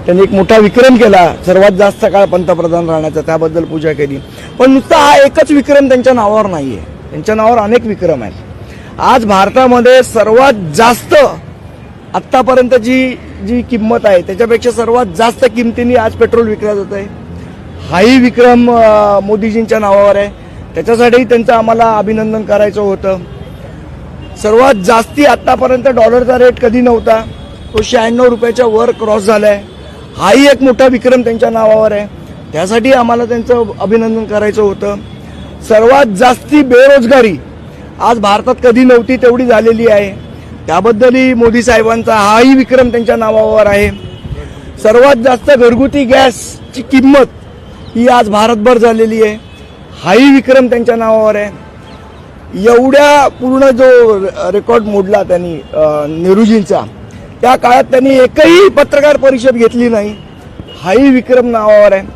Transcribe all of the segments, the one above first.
त्यांनी एक मोठा विक्रम केला, सर्वात जास्त काळ पंतप्रधान राहण्याचा, त्याबद्दल पूजा केली. पण नुसता हा एकच विक्रम त्यांच्या नावावर नाही आहे, त्यांच्या नावावर अनेक विक्रम आहेत. आज भारतामध्ये सर्वात जास्त आत्तापर्यंतची जी किंमत आहे त्याच्यापेक्षा सर्वात जास्त किमतीने आज पेट्रोल विकलं जात आहे. हाही विक्रम मोदीजींच्या नावावर आहे. त्याच्यासाठीही त्यांचं आम्हाला अभिनंदन करायचं होतं. सर्वात जास्ती आत्तापर्यंत डॉलरचा रेट कधी नव्हता, तो 96 रुपयाच्या वर क्रॉस झाला आहे. हाही एक मोठा विक्रम त्यांच्या नावावर आहे. त्यासाठी आम्हाला त्यांचं अभिनंदन करायचं होतं. सर्वात जास्ती बेरोजगारी आज भारतात कधी नव्हती तेवढी झालेली आहे, त्याबद्दलही मोदी साहेबांचा हाही विक्रम त्यांच्या नावावर आहे. सर्वात जास्त घरगुती गॅसची किंमत ही आज भारतभर झालेली आहे, हाही विक्रम त्यांच्या नावावर आहे. एवढ्या पूर्ण जो रेकॉर्ड मोडला त्यांनी नेहरूजींचा, त्या काळात त्यांनी एकही पत्रकार परिषद घेतली नाही, हाही विक्रम नावावर आहे.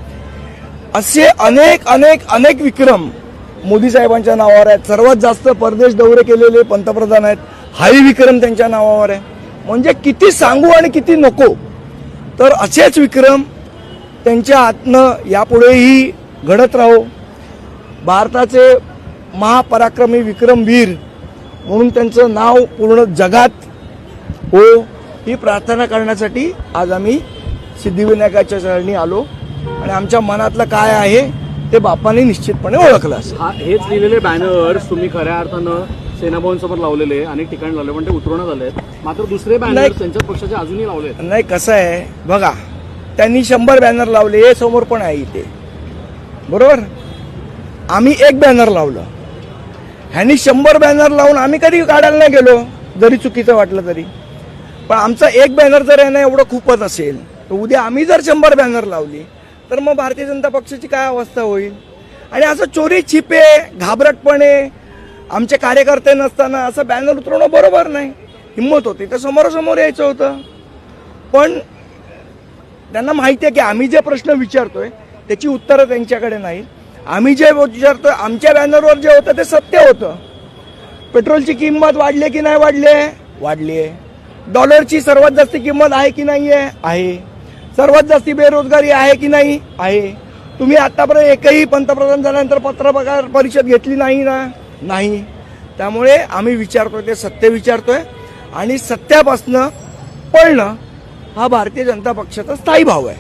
असे अनेक अनेक अनेक विक्रम मोदी साहेबांच्या नावावर आहेत. सर्वात जास्त परदेश दौरे केलेले पंतप्रधान आहेत, हाही विक्रम त्यांच्या नावावर आहे. म्हणजे किती सांगू आणि किती नको. तर असेच विक्रम त्यांच्या हातनं यापुढेही घडत राहो. भारताचे महापराक्रमी विक्रमवीर म्हणून त्यांचं नाव पूर्ण जगात हो, ही प्रार्थना करण्यासाठी आज आम्ही सिद्धिविनायकाच्या चरणी आलो. आणि आमच्या मनातलं काय आहे ते बापाने निश्चितपणे ओळखलं असेल. हेच लिहिलेले बॅनर्स तुम्ही खऱ्या अर्थानं सेना भवन समोर लावलेले, अनेक ठिकाणी लावले, पण ते उतरवण्यात आले. मात्र दुसरे बॅनर्स त्यांच्या पक्षाचे अजूनही लावले नाही. कसं आहे बघा, त्यांनी 100 बॅनर लावले, हे समोर पण आहे इथे, बरोबर. आम्ही एक बॅनर लावलं, ह्यांनी 100 बॅनर लावून आम्ही कधी काढायला नाही गेलो, जरी चुकीचं वाटलं तरी. पण आमचा एक बॅनर जर यांना एवढं खूपच असेल, तर उद्या आम्ही जर 100 बॅनर लावली तर मग भारतीय जनता पक्षाची काय अवस्था होईल. आणि असं चोरी छिपे घाबरटपणे आमचे कार्यकर्ते नसताना असं बॅनर उतरवणं बरोबर नाही. हिंमत होती तर समोरासमोर यायचं होतं. पण त्यांना माहिती आहे की आम्ही जे प्रश्न विचारतोय त्याची उत्तरं त्यांच्याकडे नाही. आम्ही जे विचारतोय, आमच्या बॅनरवर जे होतं ते सत्य होतं. पेट्रोलची किंमत वाढली की नाही वाढली आहे. डॉलरची सर्वात जास्त किंमत आहे की नाही आहे. सर्वात जास्ती बेरोजगारी आहे की नाही आहे. तुम्ही आतापर्यंत एकही पंतप्रधान झाल्यानंतर पत्रकार परिषद घेतली नाही. त्यामुळे आम्ही विचारतोय ते सत्य विचारतोय, आणि सत्यापासनं पळणं हा भारतीय जनता पक्षाचा स्थायी भाव आहे.